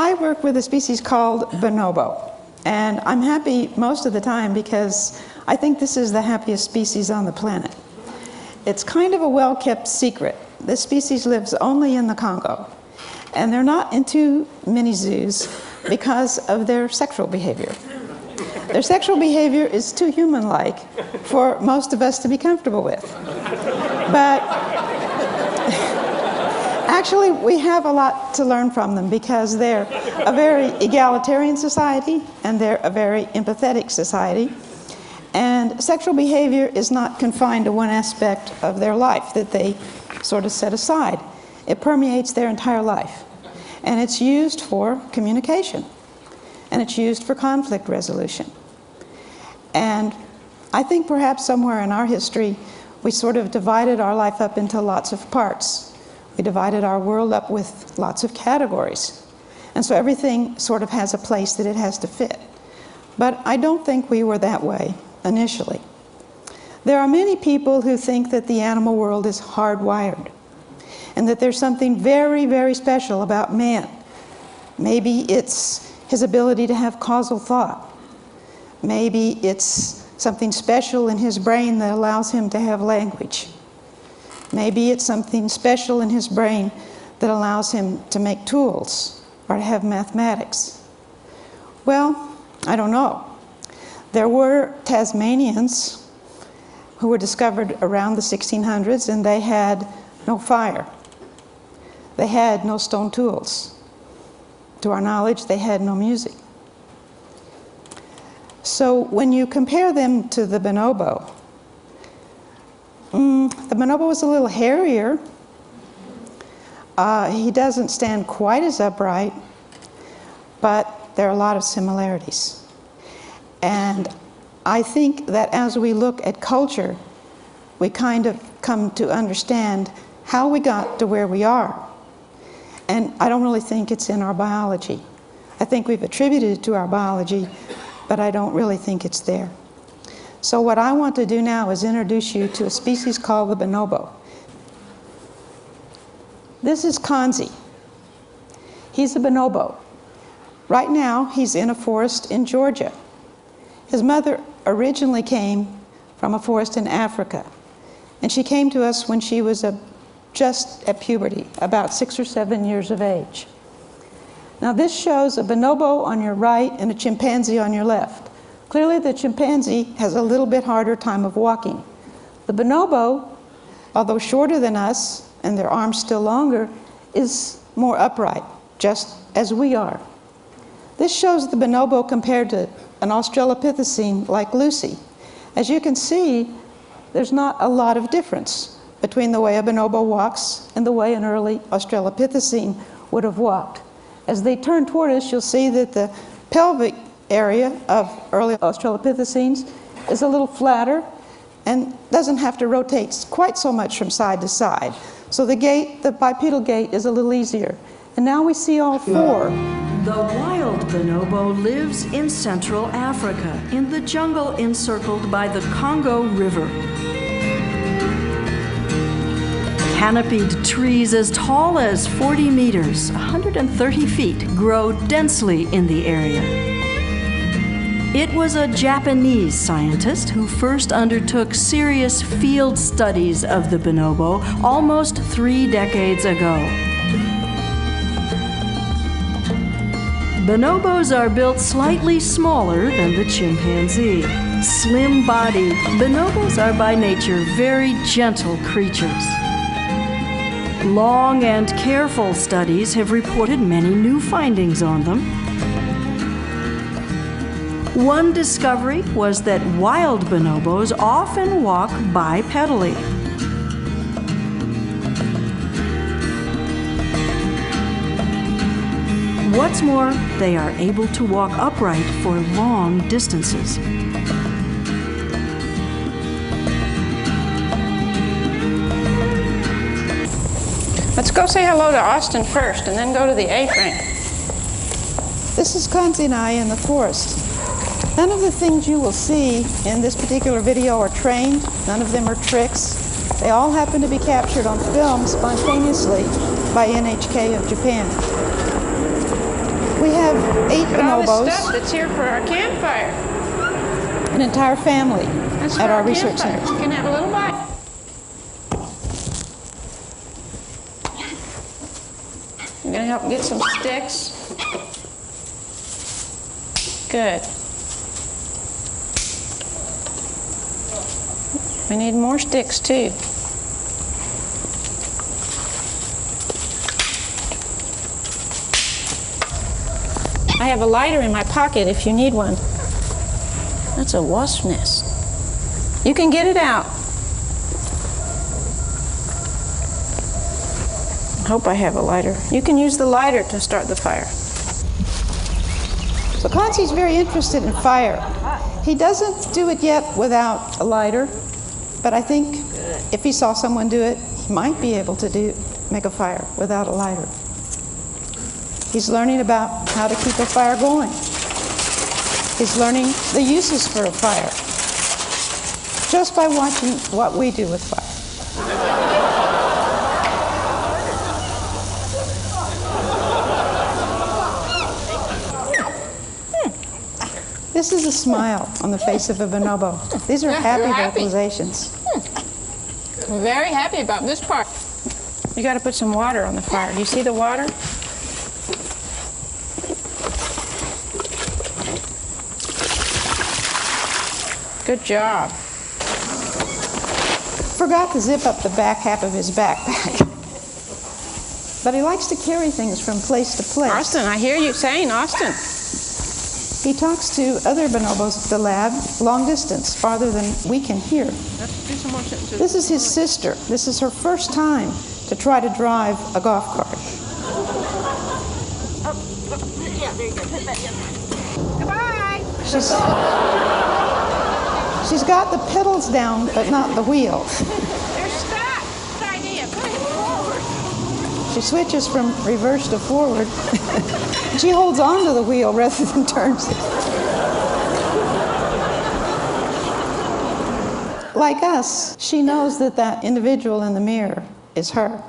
I work with a species called bonobo, and I'm happy most of the time because I think this is the happiest species on the planet. It's kind of a well-kept secret. This species lives only in the Congo, and they're not in too many zoos because of their sexual behavior. Their sexual behavior is too human-like for most of us to be comfortable with. But actually, we have a lot to learn from them because they're a very egalitarian society and they're a very empathetic society. And sexual behavior is not confined to one aspect of their life that they sort of set aside. It permeates their entire life. And it's used for communication. And it's used for conflict resolution. And I think perhaps somewhere in our history, we sort of divided our life up into lots of parts. We divided our world up with lots of categories. And so everything sort of has a place that it has to fit. But I don't think we were that way initially. There are many people who think that the animal world is hardwired and that there's something very, very special about man. Maybe it's his ability to have causal thought. Maybe it's something special in his brain that allows him to have language. Maybe it's something special in his brain that allows him to make tools or to have mathematics. Well, I don't know. There were Tasmanians who were discovered around the 1600s, and they had no fire. They had no stone tools. To our knowledge, they had no music. So when you compare them to the bonobo, the bonobo is a little hairier. He doesn't stand quite as upright, but there are a lot of similarities. And I think that as we look at culture, we kind of come to understand how we got to where we are. And I don't really think it's in our biology. I think we've attributed it to our biology, but I don't really think it's there. So what I want to do now is introduce you to a species called the bonobo. This is Kanzi. He's a bonobo. Right now, he's in a forest in Georgia. His mother originally came from a forest in Africa, and she came to us when she was just at puberty, about 6 or 7 years of age. Now this shows a bonobo on your right and a chimpanzee on your left. Clearly the chimpanzee has a little bit harder time of walking. The bonobo, although shorter than us and their arms still longer, is more upright, just as we are. This shows the bonobo compared to an Australopithecine like Lucy. As you can see, there's not a lot of difference between the way a bonobo walks and the way an early Australopithecine would have walked. As they turn toward us, you'll see that the pelvic area of early Australopithecines is a little flatter and doesn't have to rotate quite so much from side to side. So the gait, the bipedal gait, is a little easier. And now we see all four. The wild bonobo lives in Central Africa, in the jungle encircled by the Congo River. Canopied trees as tall as 40 meters, 130 feet, grow densely in the area. It was a Japanese scientist who first undertook serious field studies of the bonobo almost 3 decades ago. Bonobos are built slightly smaller than the chimpanzee. Slim-bodied, bonobos are by nature very gentle creatures. Long and careful studies have reported many new findings on them. One discovery was that wild bonobos often walk bipedally. What's more, they are able to walk upright for long distances. Let's go say hello to Austin first and then go to the A-frame. This is Kanzi and I in the forest. None of the things you will see in this particular video are trained. None of them are tricks. They all happen to be captured on film spontaneously by NHK of Japan. We have 8 Look at all this bonobos, stuff that's here for our campfire. an entire family That's for at our research campfire. center. You can have a little bite. I'm going to help get some sticks. Good. We need more sticks too. I have a lighter in my pocket if you need one. That's a wasp nest. You can get it out. I hope I have a lighter. You can use the lighter to start the fire. So Kanzi's very interested in fire. He doesn't do it yet without a lighter, but I think if he saw someone do it, he might be able to make a fire without a lighter. He's learning about how to keep a fire going. He's learning the uses for a fire just by watching what we do with fire. This is a smile on the face of a bonobo. These are happy vocalizations. I'm very happy about this part. You got to put some water on the fire. Do you see the water? Good job. Forgot to zip up the back half of his backpack. But he likes to carry things from place to place. Austin, I hear you saying, Austin. He talks to other bonobos at the lab long distance, farther than we can hear. Let's do some more sentences. This is his sister. This is her first time to try to drive a golf cart. Yeah, there you go. Put that in there. Goodbye. She's got the pedals down, but not the wheel. They're stuck. Good idea. Put it forward. She switches from reverse to forward. She holds on to the wheel rather than turns it. Like us, she knows that that individual in the mirror is her.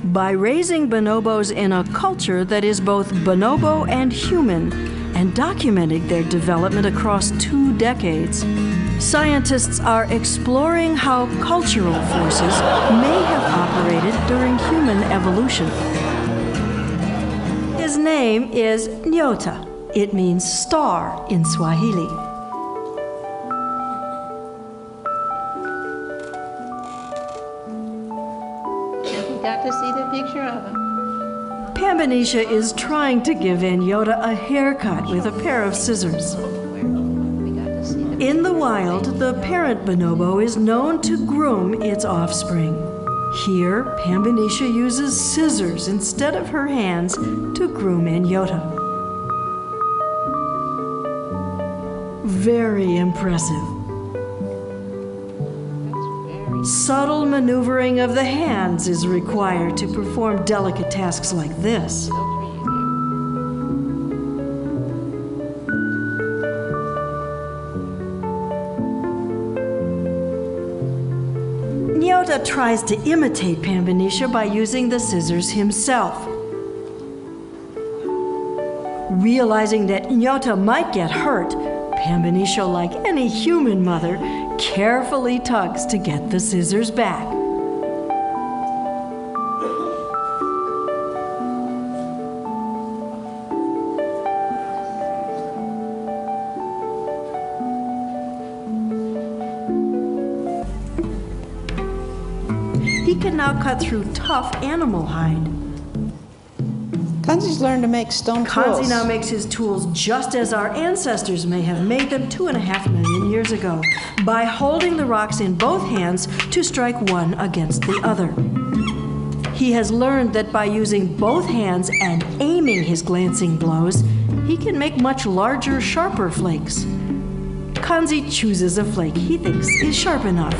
By raising bonobos in a culture that is both bonobo and human, and documenting their development across 2 decades, scientists are exploring how cultural forces may have operated during human evolution. His name is Nyota. It means star in Swahili. You got to see the picture of him. Pambanisha is trying to give Nyota a haircut with a pair of scissors. In the wild, the parent bonobo is known to groom its offspring. Here, Pambanisha uses scissors instead of her hands to groom Nyota. Very impressive. Subtle maneuvering of the hands is required to perform delicate tasks like this. Nyota tries to imitate Pambanisha by using the scissors himself. Realizing that Nyota might get hurt, Pambanisha, like any human mother, carefully tugs to get the scissors back. He can now cut through tough animal hide. Kanzi's learned to make stone Kanzi tools. now makes his tools just as our ancestors may have made them 2.5 million years ago, by holding the rocks in both hands to strike one against the other. He has learned that by using both hands and aiming his glancing blows, he can make much larger, sharper flakes. Kanzi chooses a flake he thinks is sharp enough.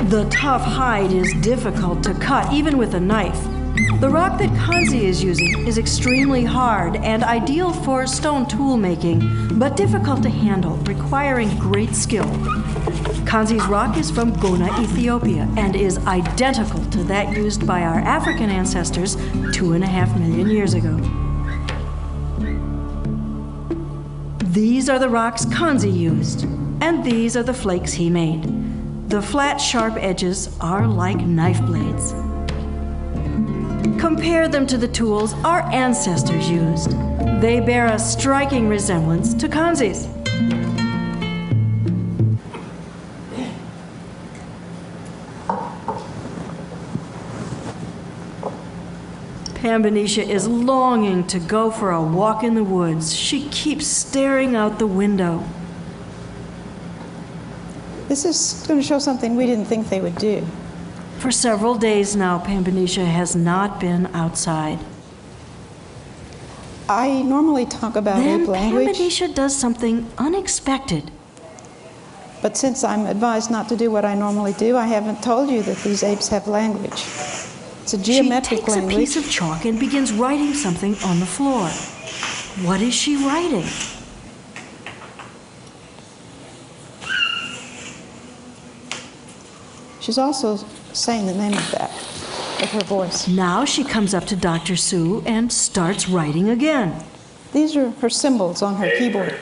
The tough hide is difficult to cut, even with a knife. The rock that Kanzi is using is extremely hard and ideal for stone tool making, but difficult to handle, requiring great skill. Kanzi's rock is from Gona, Ethiopia, and is identical to that used by our African ancestors 2.5 million years ago. These are the rocks Kanzi used, and these are the flakes he made. The flat, sharp edges are like knife blades. Compare them to the tools our ancestors used. They bear a striking resemblance to Kanzi's. Pambanisha is longing to go for a walk in the woods. She keeps staring out the window. This is going to show something we didn't think they would do. For several days now, Pambanisha has not been outside. I normally talk about Then ape language, Pambanisha does something unexpected. but since I'm advised not to do what I normally do, I haven't told you that these apes have language. It's a geometric She takes language. a piece of chalk and begins writing something on the floor. What is she writing? She's also saying the name of that with her voice. Now she comes up to Dr. Sue and starts writing again. These are her symbols on her keyboard.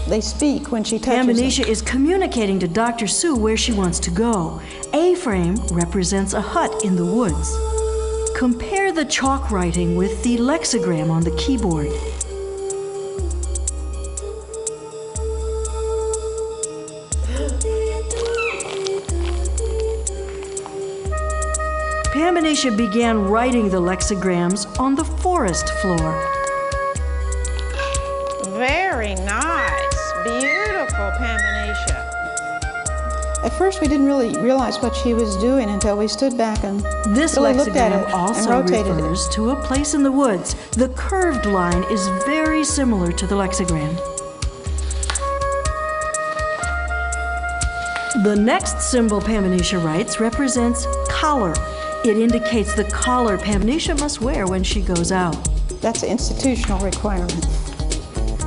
They speak when she touches them. Pambanisha is communicating to Dr. Sue where she wants to go. A frame represents a hut in the woods. Compare the chalk writing with the lexigram on the keyboard. Pambanisha began writing the lexigrams on the forest floor. Very nice. Beautiful, Pambanisha. At first, we didn't really realize what she was doing until we stood back and This really looked at lexigram it and also rotated it. refers to a place in the woods. The curved line is very similar to the lexigram. The next symbol Pambanisha writes represents collar. It indicates the collar Pambanisha must wear when she goes out. That's an institutional requirement.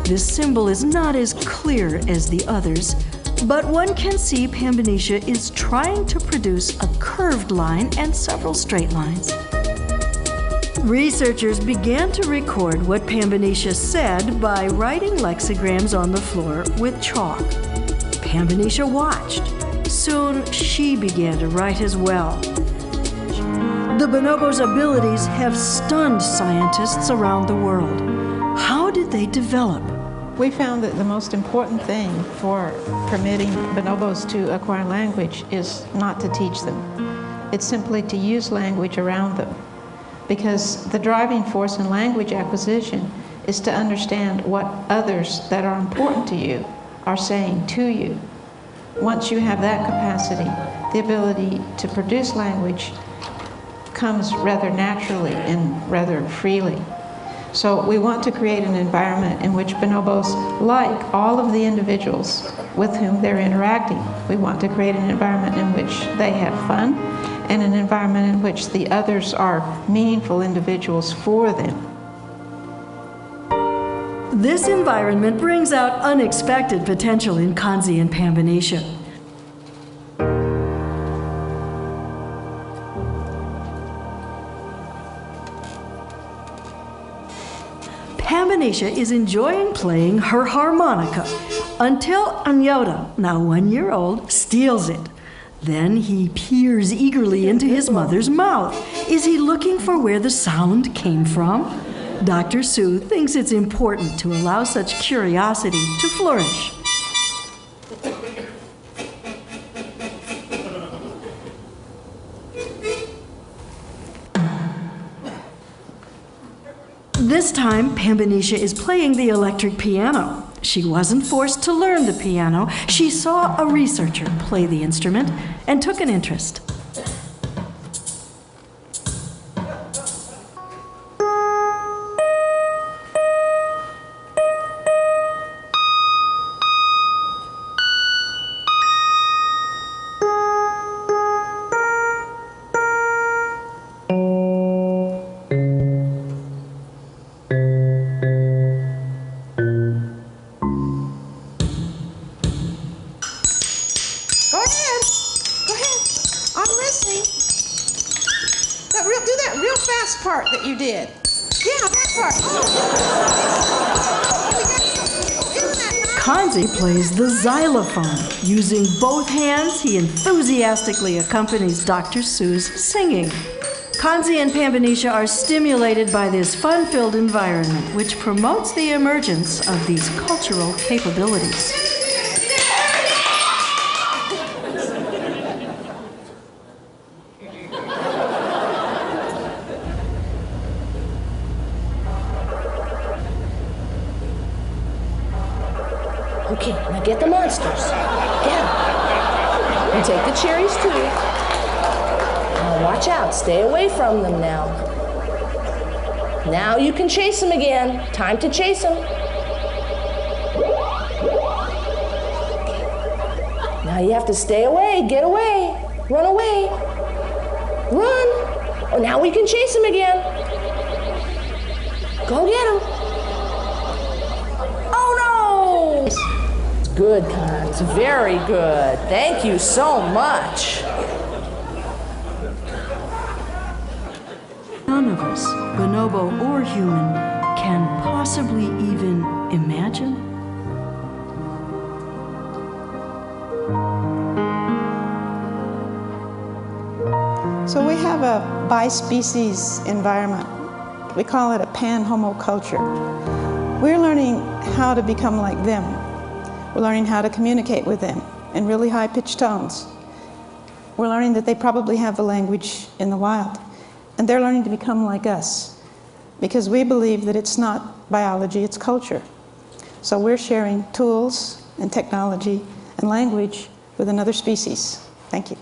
This symbol is not as clear as the others, but one can see Pambanisha is trying to produce a curved line and several straight lines. Researchers began to record what Pambanisha said by writing lexigrams on the floor with chalk. Pambanisha watched. Soon she began to write as well. The bonobo's abilities have stunned scientists around the world. How did they develop? We found that the most important thing for permitting bonobos to acquire language is not to teach them. It's simply to use language around them. Because the driving force in language acquisition is to understand what others that are important to you are saying to you. Once you have that capacity, the ability to produce language comes rather naturally and rather freely. So we want to create an environment in which bonobos like all of the individuals with whom they're interacting. We want to create an environment in which they have fun and an environment in which the others are meaningful individuals for them. This environment brings out unexpected potential in Kanzi and Pambanisha. Pambanisha is enjoying playing her harmonica until Anyota, now 1 year old, steals it. Then he peers eagerly into his mother's mouth. Is he looking for where the sound came from? Dr. Sue thinks it's important to allow such curiosity to flourish. This time, Pambanisha is playing the electric piano. She wasn't forced to learn the piano. She saw a researcher play the instrument and took an interest. last part that you did. Yeah, that part. Kanzi plays the xylophone. Using both hands, he enthusiastically accompanies Dr. Sue's singing. Kanzi and Pambanisha are stimulated by this fun-filled environment, which promotes the emergence of these cultural capabilities. Okay, now get the monsters. Get them. And take the cherries too. Now watch out, stay away from them now. Now you can chase them again. Time to chase them. Now you have to stay away, get away, run away. Run. Oh, now we can chase them again. Go get them. Good, Cons. Very good. Thank you so much. None of us, bonobo or human, can possibly even imagine. So we have a bi-species environment. We call it a pan-homoculture. We're learning how to become like them. We're learning how to communicate with them in really high-pitched tones. We're learning that they probably have the language in the wild. And they're learning to become like us because we believe that it's not biology, it's culture. So we're sharing tools and technology and language with another species. Thank you.